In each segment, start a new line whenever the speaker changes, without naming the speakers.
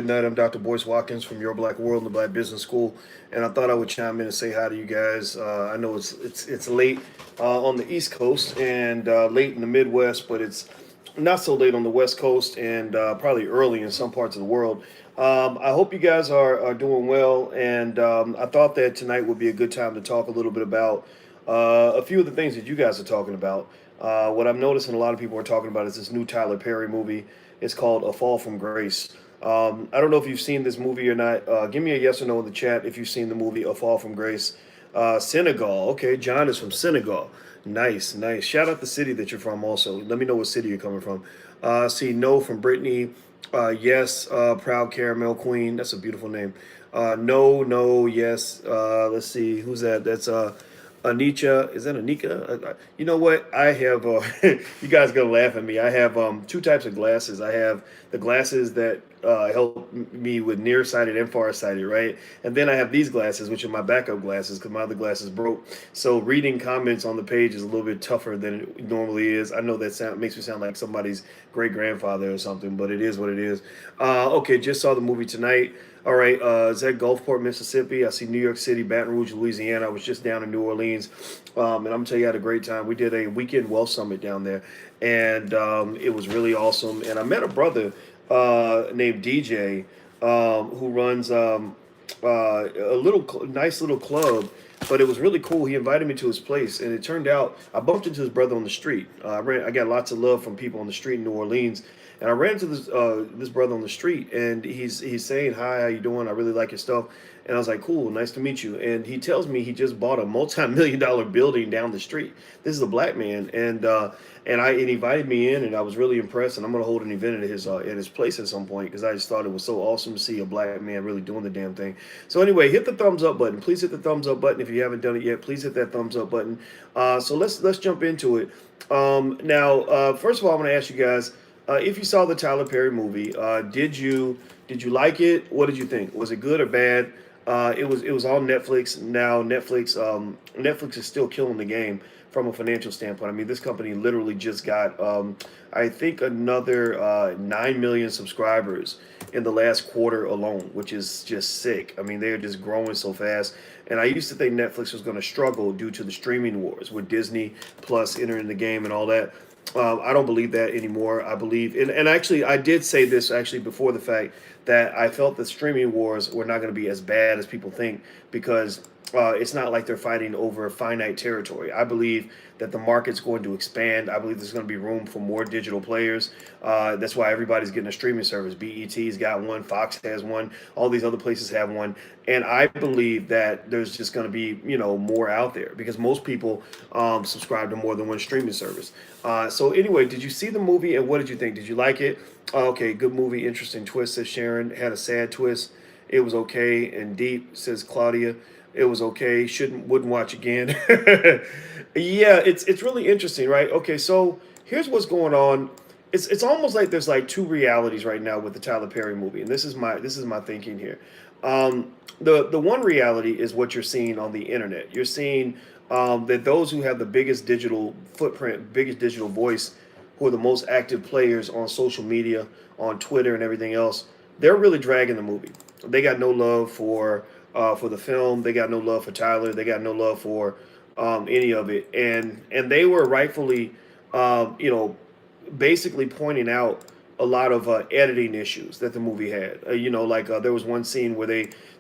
Good night. I'm Dr. Boyce Watkins from Your Black World and the Black Business School, and I thought I would chime in and say hi to you guys. I know it's late on the East Coast and late in the Midwest, but it's not so late on the West Coast and probably early in some parts of the world. I hope you guys are doing well, and I thought that tonight would be a good time to talk a little bit about a few of the things that you guys are talking about. What I'm noticing a lot of people are talking about is this new Tyler Perry movie. It's called A Fall from Grace. I don't know if you've seen this movie or not. Give me a yes or no in the chat if you've seen the movie A Fall from Grace. Senegal. Okay, John is from Senegal. Nice, nice. Shout out the city that you're from also. Let me know what city you're coming from. See, no from Brittany. Yes, Proud Caramel Queen. That's a beautiful name. No, no, yes. Let's see. Who's that? That's Anika. Is that Anika? You know what? I have, you guys gonna laugh at me. I have two types of glasses. I have the glasses that help me with nearsighted and farsighted, right? And then I have these glasses, which are my backup glasses because my other glasses broke. So reading comments on the page is a little bit tougher than it normally is. I know that makes me sound like somebody's great grandfather or something, but it is what it is. Okay, just saw the movie tonight. All right, is that Gulfport, Mississippi? I see New York City, Baton Rouge, Louisiana. I was just down in New Orleans, and I'm gonna tell you, I had a great time. We did a weekend wealth summit down there, and it was really awesome. And I met a brother named DJ who runs a nice little club, but it was really cool. He invited me to his place, and it turned out I bumped into his brother on the street. I got lots of love from people on the street in New Orleans, and I ran into this brother on the street, and he's saying, "Hi, how you doing? I really like your stuff." And I was like, "Cool, nice to meet you." And he tells me he just bought a multi-million-dollar building down the street. This is a black man, and he invited me in, and I was really impressed. And I'm gonna hold an event at his place at some point because I just thought it was so awesome to see a black man really doing the damn thing. So anyway, hit the thumbs up button. Please hit the thumbs up button if you haven't done it yet. Please hit that thumbs up button. So let's jump into it. Now, first of all, I'm gonna ask you guys if you saw the Tyler Perry movie. Did you like it? What did you think? Was it good or bad? It was on Netflix now. Netflix is still killing the game from a financial standpoint. I mean, this company literally just got I think another 9 million subscribers in the last quarter alone, which is just sick. I mean, they're just growing so fast. And I used to think Netflix was going to struggle due to the streaming wars with Disney Plus entering the game and all that. I don't believe that anymore. I believe, and actually, I did say this actually before the fact that I felt the streaming wars were not going to be as bad as people think because it's not like they're fighting over finite territory. I believe that the market's going to expand. I believe there's going to be room for more digital players. That's why everybody's getting a streaming service. BET's got one, Fox has one, all these other places have one. And I believe that there's just going to be, more out there because most people subscribe to more than one streaming service. So anyway, did you see the movie and what did you think? Did you like it? Okay, good movie, interesting twist, says Sharon. Had a sad twist. It was okay and deep, says Claudia. It was okay. Wouldn't watch again. Yeah, it's really interesting, right? Okay, so here's what's going on. It's almost like there's like two realities right now with the Tyler Perry movie, and this is my thinking here. The one reality is what you're seeing on the internet. You're seeing that those who have the biggest digital footprint, biggest digital voice, who are the most active players on social media, on Twitter and everything else, they're really dragging the movie. They got no love for the film. They got no love for Tyler. They got no love for any of it, and they were rightfully, basically pointing out a lot of editing issues that the movie had. There was one scene where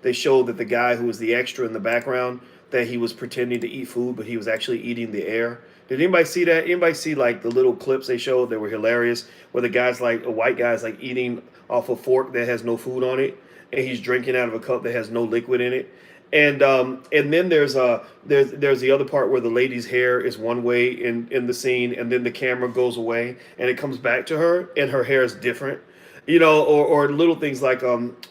they showed that the guy who was the extra in the background that he was pretending to eat food, but he was actually eating the air. Did anybody see that? Anybody see like the little clips they showed that were hilarious, where the guy's like a white guy's like eating off a fork that has no food on it, and he's drinking out of a cup that has no liquid in it. And then there's the other part where the lady's hair is one way in the scene, and then the camera goes away and it comes back to her, and her hair is different. Or little things like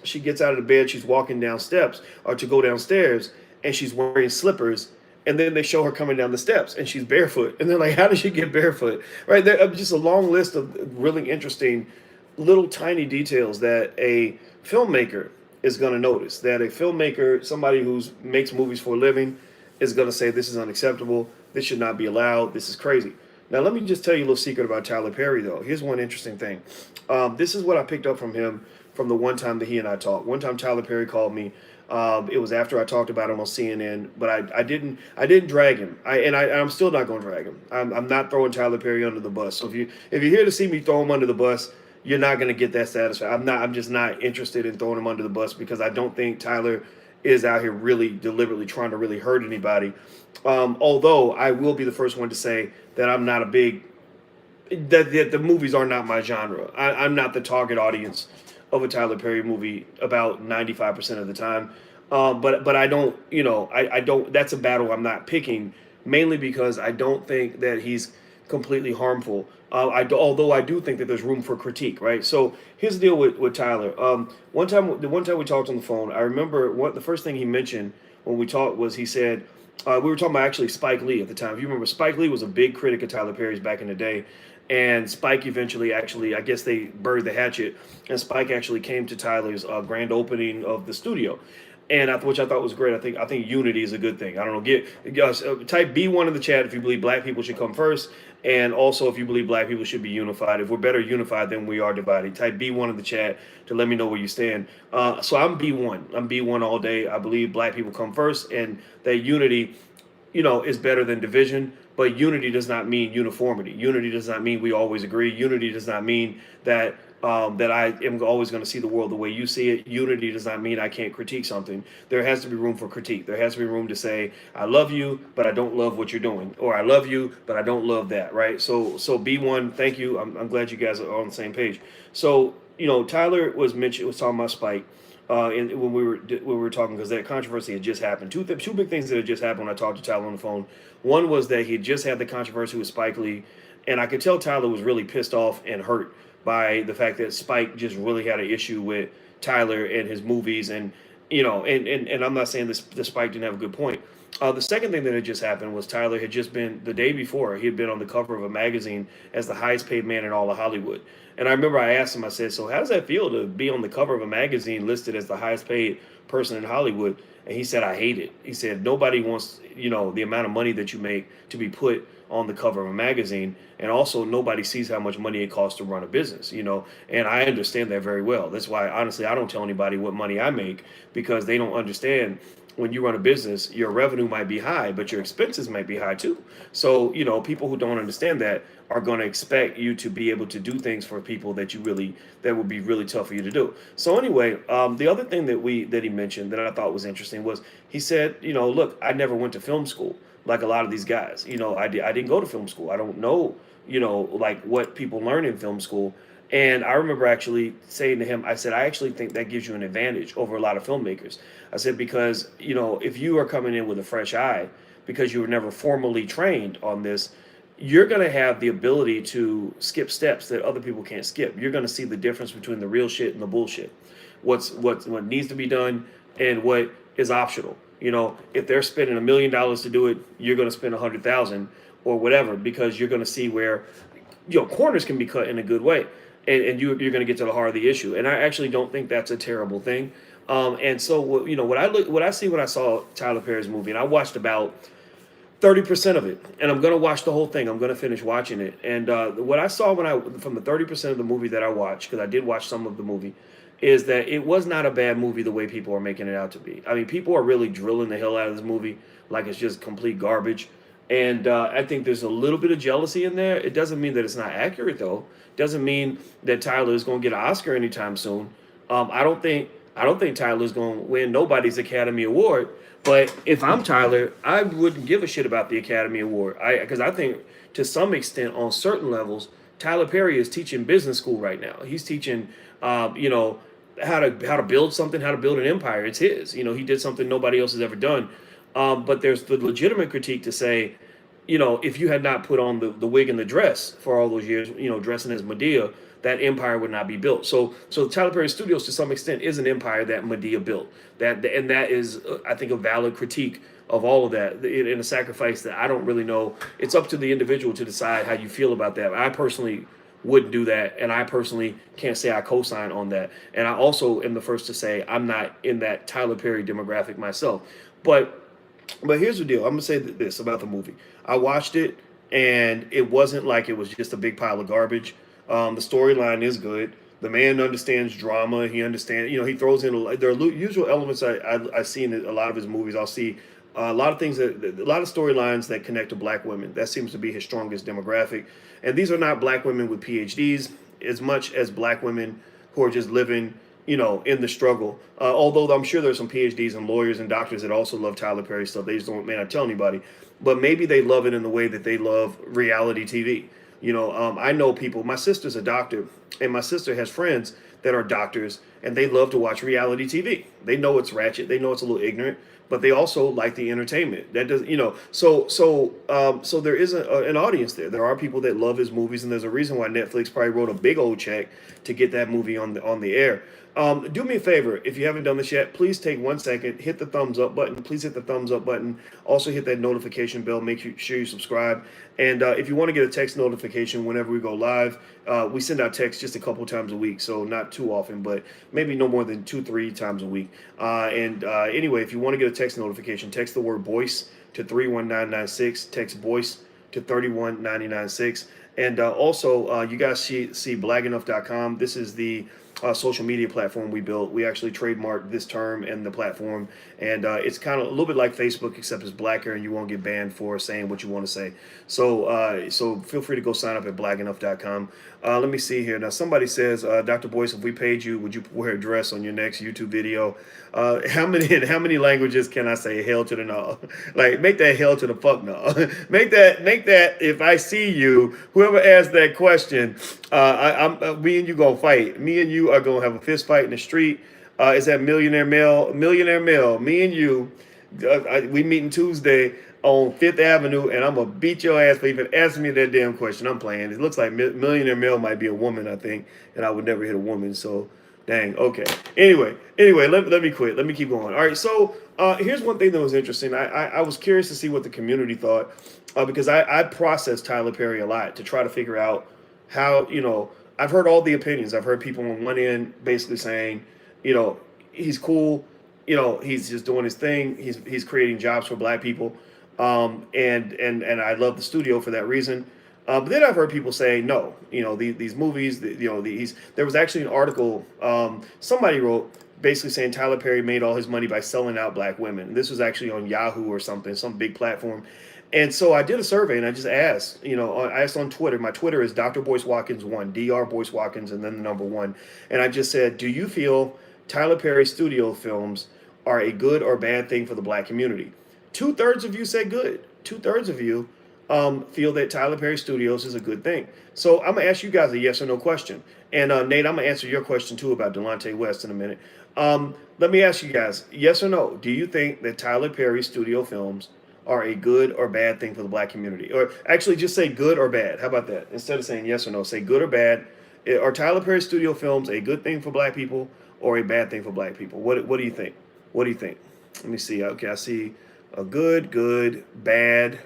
she gets out of the bed, she's walking down steps or to go downstairs, and she's wearing slippers, and then they show her coming down the steps and she's barefoot, and they're like, how did she get barefoot? Right there, just a long list of really interesting little tiny details that a filmmaker is going to notice, that a filmmaker, somebody who makes movies for a living, is going to say this is unacceptable, this should not be allowed, this is crazy. Now let me just tell you a little secret about Tyler Perry though. Here's one interesting thing. This is what I picked up from him from the one time that he and I talked. One time Tyler Perry called me. It was after I talked about him on CNN, but I didn't drag him. I'm still not going to drag him. I'm not throwing Tyler Perry under the bus. So if you're here to see me throw him under the bus, you're not going to get that satisfaction. I'm just not interested in throwing him under the bus because I don't think Tyler is out here really deliberately trying to really hurt anybody. Although I will be the first one to say that I'm not a big that the movies are not my genre. I'm not the target audience of a Tyler Perry movie about 95% of the time. But I don't, I don't. That's a battle I'm not picking, mainly because I don't think that he's completely harmful. Although I do think that there's room for critique, right? So here's the deal with Tyler. The one time we talked on the phone, I remember the first thing he mentioned when we talked was he said we were talking about actually Spike Lee at the time. If you remember, Spike Lee was a big critic of Tyler Perry's back in the day. And Spike eventually I guess they buried the hatchet, and Spike actually came to Tyler's grand opening of the studio, and which I thought was great. I think unity is a good thing. I don't know. Type B1 in the chat if you believe black people should come first, and also if you believe black people should be unified. If we're better unified than we are divided, type B1 in the chat to let me know where you stand. So I'm B1. I'm B1 all day. I believe black people come first, and that unity, is better than division. But unity does not mean uniformity. Unity does not mean we always agree. Unity does not mean that that I am always going to see the world the way you see it. Unity does not mean I can't critique something. There has to be room for critique. There has to be room to say, I love you, but I don't love what you're doing. Or I love you, but I don't love that, right? So B1, thank you. I'm glad you guys are on the same page. So, Tyler was talking about Spike. When we were talking, because that controversy had just happened. Two big things that had just happened when I talked to Tyler on the phone. One was that he had just had the controversy with Spike Lee, and I could tell Tyler was really pissed off and hurt by the fact that Spike just really had an issue with Tyler and his movies, and and I'm not saying this Spike didn't have a good point. The second thing that had just happened was Tyler had just been, the day before, he had been on the cover of a magazine as the highest paid man in all of Hollywood. And I remember I asked him, I said, so how does that feel to be on the cover of a magazine listed as the highest paid person in Hollywood? And he said, I hate it. He said, nobody wants, the amount of money that you make to be put on the cover of a magazine. And also nobody sees how much money it costs to run a business, and I understand that very well. That's why, honestly, I don't tell anybody what money I make, because they don't understand. When you run a business, your revenue might be high, but your expenses might be high too. So, people who don't understand that are going to expect you to be able to do things for people that would be really tough for you to do. So anyway, the other thing that he mentioned that I thought was interesting was he said, look, I never went to film school like a lot of these guys. I didn't go to film school. I don't know, like what people learn in film school. And I remember actually saying to him, I said, I actually think that gives you an advantage over a lot of filmmakers. I said, because, if you are coming in with a fresh eye, because you were never formally trained on this, you're going to have the ability to skip steps that other people can't skip. You're going to see the difference between the real shit and the bullshit. What needs to be done and what is optional. If they're spending $1 million to do it, you're going to spend 100,000 or whatever, because you're going to see where, corners can be cut in a good way. And you're going to get to the heart of the issue. And I actually don't think that's a terrible thing. And so, what I see when I saw Tyler Perry's movie, and I watched about 30% of it, and I'm going to watch the whole thing. I'm going to finish watching it. And what I saw from the 30% of the movie that I watched, because I did watch some of the movie, is that it was not a bad movie the way people are making it out to be. I mean, people are really drilling the hell out of this movie like it's just complete garbage. And I think there's a little bit of jealousy in there. It doesn't mean that it's not accurate, though. Doesn't mean that Tyler is going to get an Oscar anytime soon. I don't think Tyler's going to win nobody's Academy Award. But if I'm Tyler, I wouldn't give a shit about the Academy Award. Because I think to some extent, on certain levels, Tyler Perry is teaching business school right now. He's teaching, how to build something, how to build an empire. It's his. He did something nobody else has ever done. But there's the legitimate critique to say, if you had not put on the wig and the dress for all those years, dressing as Medea, that empire would not be built. So Tyler Perry Studios, to some extent, is an empire that Medea built. That is, I think, a valid critique of all of that, in a sacrifice that I don't really know. It's up to the individual to decide how you feel about that. I personally wouldn't do that, and I personally can't say I co-sign on that. And I also am the first to say I'm not in that Tyler Perry demographic myself. But here's the deal. I'm going to say this about the movie. I watched it, and it wasn't like it was just a big pile of garbage. The storyline is good. The man understands drama. He understands, he throws in, there are usual elements I see in a lot of his movies. I'll see a lot of things, a lot of storylines that connect to black women. That seems to be his strongest demographic. And these are not black women with PhDs as much as black women who are just living, in the struggle. Although I'm sure there's some PhDs and lawyers and doctors that also love Tyler Perry stuff. They just may not tell anybody. But maybe they love it in the way that they love reality TV. I know people, my sister's a doctor, and my sister has friends that are doctors, and they love to watch reality TV. They know it's ratchet, they know it's a little ignorant, but they also like the entertainment. That does, so there is an audience there. There are people that love his movies, and there's a reason why Netflix probably wrote a big old check to get that movie on the air. Do me a favor, if you haven't done this yet, please take 1 second, hit the thumbs up button. Please hit the thumbs up button. Also hit that notification bell. Make sure you subscribe. And if you want to get a text notification whenever we go live, we send out texts just a couple times a week, so not too often, but maybe no more than 2-3 times a week. Anyway, if you want to get a text notification, text the word Boyce to 31996. Text Boyce to 31996. And also, you guys see blagenough.com. This is the social media platform we built. We actually trademarked this term and the platform, and it's kind of a little bit like Facebook, except it's blacker, and you won't get banned for saying what you want to say. So feel free to go sign up at blagenough.com. Let me see here. Now, somebody says, Dr. Boyce, if we paid you, would you wear a dress on your next YouTube video? How many languages can I say hell to the no? Like, make that hell to the fuck no. make that if I see you, whoever asked that question, me and you gonna fight. Me and you are gonna have a fist fight in the street. Is that Millionaire Male? Me and you, we meeting Tuesday on 5th Avenue, and I'm gonna beat your ass for even asking me that damn question. I'm playing. It looks like Millionaire Male might be a woman, I think, and I would never hit a woman, so dang. Okay. Anyway, let me quit. Let me keep going. All right. So here's one thing that was interesting. I was curious to see what the community thought, because I processed Tyler Perry a lot to try to figure out how, I've heard all the opinions. I've heard people on one end basically saying, he's cool, he's just doing his thing. He's creating jobs for black people. And I love the studio for that reason. But then I've heard people say, no, these movies, there was actually an article somebody wrote basically saying Tyler Perry made all his money by selling out black women. This was actually on Yahoo or something, some big platform. And so I did a survey, and I just asked, I asked on Twitter. My Twitter is Dr. Boyce Watkins 1, Dr. Boyce Watkins, and then the number 1. And I just said, do you feel Tyler Perry studio films are a good or bad thing for the black community? 2/3 of you said good. 2/3 of you feel that Tyler Perry Studios is a good thing. So I'm going to ask you guys a yes or no question. And Nate, I'm going to answer your question too about Delonte West in a minute. Let me ask you guys, yes or no, do you think that Tyler Perry studio films are a good or bad thing for the black community? Or actually just say good or bad. How about that? Instead of saying yes or no, say good or bad. Are Tyler Perry studio films a good thing for black people or a bad thing for black people? What do you think? What do you think? Let me see. Okay, I see a good, bad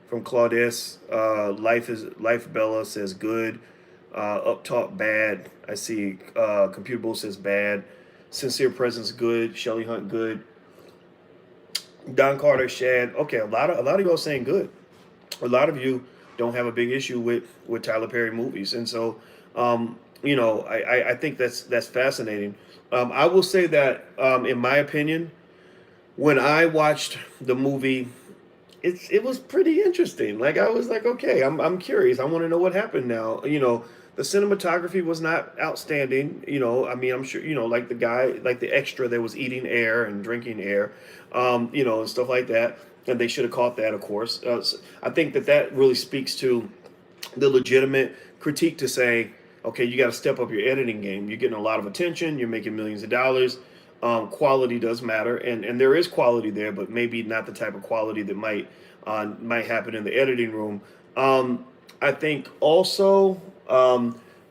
from Claudette. Life Bella says good. Up top, bad. I see Computable says bad. Sincere Presence, good. Shelly Hunt, good. Don Carter, Shad. Okay, a lot of y'all saying good. A lot of you don't have a big issue with Tyler Perry movies, and so I think that's fascinating. I will say that in my opinion, when I watched the movie, it was pretty interesting. Like, I was like, okay, I'm curious. I want to know what happened now. The cinematography was not outstanding. I mean, I'm sure, like the guy, like the extra that was eating air and drinking air, and stuff like that. And they should have caught that, of course. I think that really speaks to the legitimate critique to say, okay, you got to step up your editing game. You're getting a lot of attention. You're making millions of dollars. Quality does matter, and there is quality there, but maybe not the type of quality that might happen in the editing room. I think also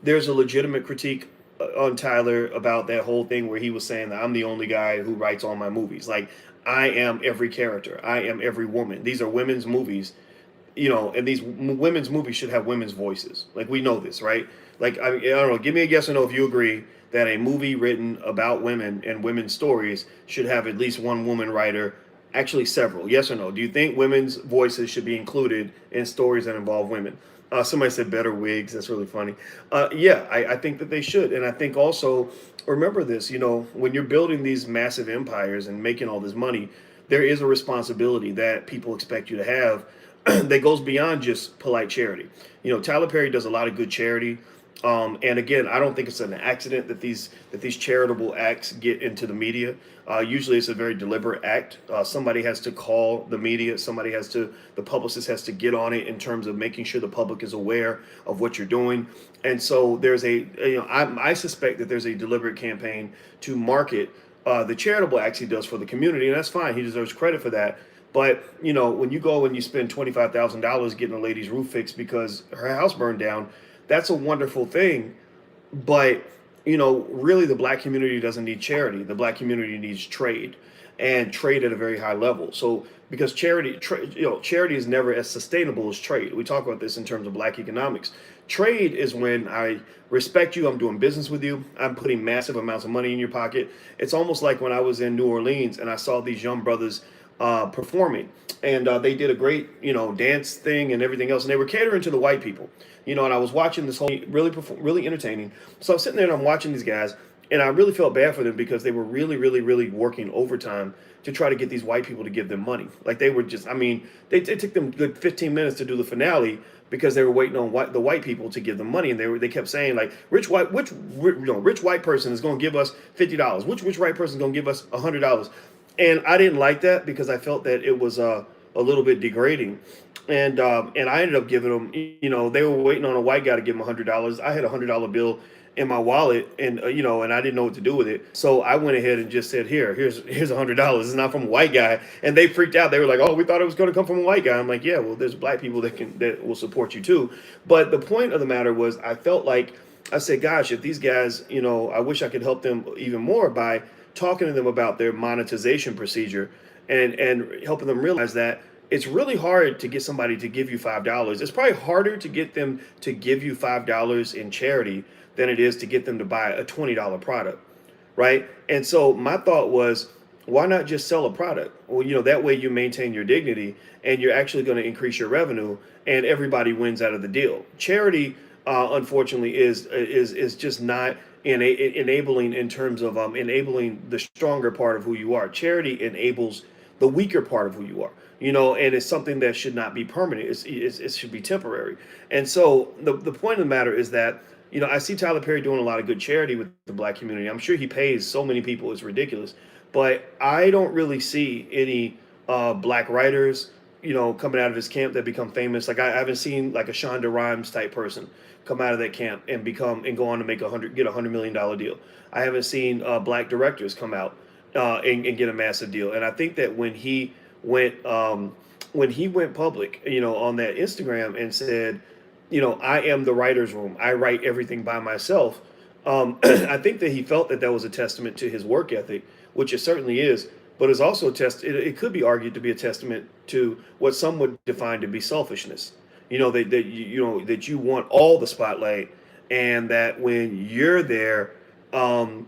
there's a legitimate critique on Tyler about that whole thing where he was saying that I'm the only guy who writes all my movies. Like, I am every character. I am every woman. These are women's movies, and these women's movies should have women's voices. Like, we know this, right? Like, I don't know. Give me a yes or no if you agree that a movie written about women and women's stories should have at least one woman writer, actually several. Yes or no? Do you think women's voices should be included in stories that involve women? Somebody said better wigs. That's really funny. Yeah, I think that they should. And I think also, remember this, when you're building these massive empires and making all this money, there is a responsibility that people expect you to have that goes beyond just polite charity. Tyler Perry does a lot of good charity. And again, I don't think it's an accident that these charitable acts get into the media. Usually, it's a very deliberate act. Somebody has to call the media. The publicist has to get on it in terms of making sure the public is aware of what you're doing. And so I suspect that there's a deliberate campaign to market the charitable acts he does for the community, and that's fine. He deserves credit for that. But when you go and you spend $25,000 getting a lady's roof fixed because her house burned down, that's a wonderful thing. But really, the black community doesn't need charity. The black community needs trade, and trade at a very high level. So because charity is never as sustainable as trade. We talk about this in terms of black economics. Trade is when I respect you, I'm doing business with you, I'm putting massive amounts of money in your pocket. It's almost like when I was in New Orleans and I saw these young brothers performing, and they did a great dance thing and everything else, and they were catering to the white people. And I was watching this whole really entertaining. So I'm sitting there and I'm watching these guys, and I really felt bad for them because they were really, really, really working overtime to try to get these white people to give them money. Like they were just, it took them good 15 minutes to do the finale because they were waiting on the white people to give them money, and they kept saying like, rich white person is going to give us $50. Which white person is going to give us $100? And I didn't like that because I felt that it was a little bit degrading. And I ended up giving them, they were waiting on a white guy to give them $100. I had a $100 bill in my wallet, and and I didn't know what to do with it. So I went ahead and just said, here's $100. It's not from a white guy. And they freaked out. They were like, oh, we thought it was going to come from a white guy. I'm like, yeah, well, there's black people that will support you too. But the point of the matter was, I felt like, I said, gosh, if these guys, I wish I could help them even more by talking to them about their monetization procedure and helping them realize that it's really hard to get somebody to give you $5. It's probably harder to get them to give you $5 in charity than it is to get them to buy a $20 product, right? And so my thought was, why not just sell a product? Well, that way you maintain your dignity and you're actually going to increase your revenue and everybody wins out of the deal. Charity, unfortunately, is just not enabling in terms of enabling the stronger part of who you are. Charity enables the weaker part of who you are, and it's something that should not be permanent. It should be temporary. And so the point of the matter is that, I see Tyler Perry doing a lot of good charity with the black community. I'm sure he pays so many people, it's ridiculous. But I don't really see any black writers, coming out of his camp that become famous. Like I haven't seen like a Shonda Rhimes type person come out of that camp and go on to get $100 million deal. I haven't seen black directors come out and get a massive deal. And I think that when he went public, on that Instagram and said, I am the writer's room, I write everything by myself. I think that he felt that was a testament to his work ethic, which it certainly is. But it's also it could be argued to be a testament to what some would define to be selfishness. That you want all the spotlight, and that when you're there, when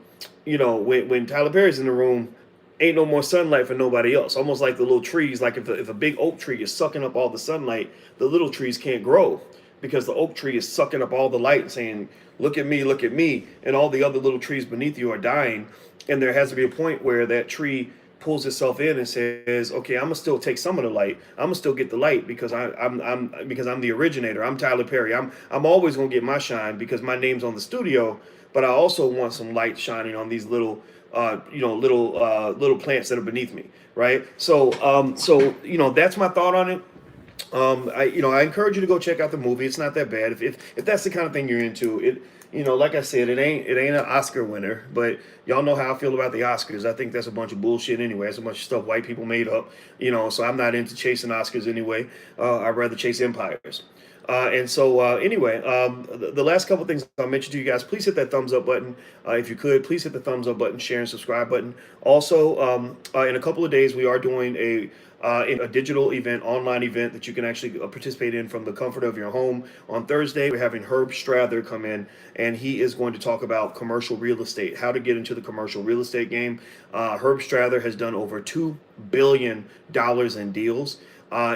Tyler Perry's in the room, ain't no more sunlight for nobody else. Almost like the little trees, like if a big oak tree is sucking up all the sunlight, the little trees can't grow because the oak tree is sucking up all the light and saying, look at me, and all the other little trees beneath you are dying. And there has to be a point where that tree pulls itself in and says, okay, I'm gonna still take some of the light. I'm gonna still get the light because I'm the originator. I'm Tyler Perry. I'm always gonna get my shine because my name's on the studio. But I also want some light shining on these little plants that are beneath me, right? So that's my thought on it. I encourage you to go check out the movie. It's not that bad. If that's the kind of thing you're into, it. Like I said, it ain't an Oscar winner, but y'all know how I feel about the Oscars. I think that's a bunch of bullshit anyway. It's a bunch of stuff white people made up, so I'm not into chasing Oscars anyway. I'd rather chase empires. Anyway, the last couple things I'll mention to you guys, please hit that thumbs up button. If you could, please hit the thumbs up button, share and subscribe button. Also, in a couple of days, we are doing a digital event, online event that you can actually participate in from the comfort of your home. On Thursday, we're having Herb Strather come in, and he is going to talk about commercial real estate, how to get into the commercial real estate game. Herb Strather has done over $2 billion in deals.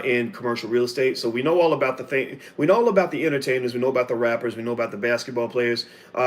in commercial real estate. So we know all about the thing. We know all about the entertainers. We know about the rappers. We know about the basketball players.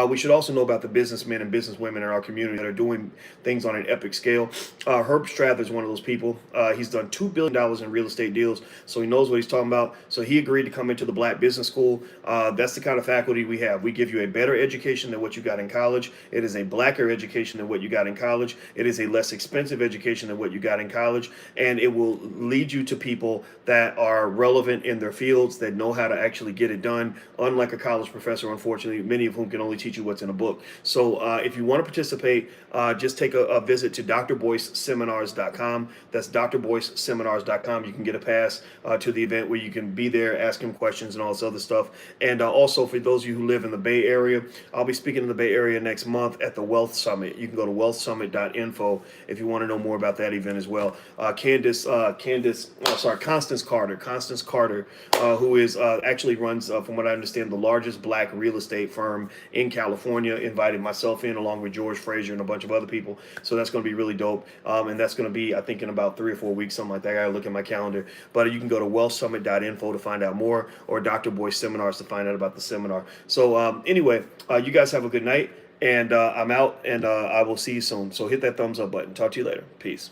We should also know about the businessmen and businesswomen in our community that are doing things on an epic scale. Herb Strath is one of those people. He's done $2 billion in real estate deals, so he knows what he's talking about. So he agreed to come into the Black Business School. That's the kind of faculty we have. We give you a better education than what you got in college. It is a blacker education than what you got in college. It is a less expensive education than what you got in college, and it will lead you to people that are relevant in their fields, that know how to actually get it done, unlike a college professor, unfortunately, many of whom can only teach you what's in a book. So if you want to participate, just take a visit to drboyceseminars.com. That's drboyceseminars.com. You can get a pass to the event where you can be there, ask him questions and all this other stuff. And also for those of you who live in the Bay Area, I'll be speaking in the Bay Area next month at the Wealth Summit. You can go to wealthsummit.info if you want to know more about that event as well. Constance Carter, who is actually runs, from what I understand, the largest Black real estate firm in California, invited myself in along with George Frazier and a bunch of other people. So that's going to be really dope. And that's going to be, I think, in about 3 or 4 weeks, something like that. I got to look at my calendar. But you can go to wealthsummit.info to find out more, or Dr. Boyce Seminars to find out about the seminar. So anyway, you guys have a good night. And I'm out, and I will see you soon. So hit that thumbs up button. Talk to you later. Peace.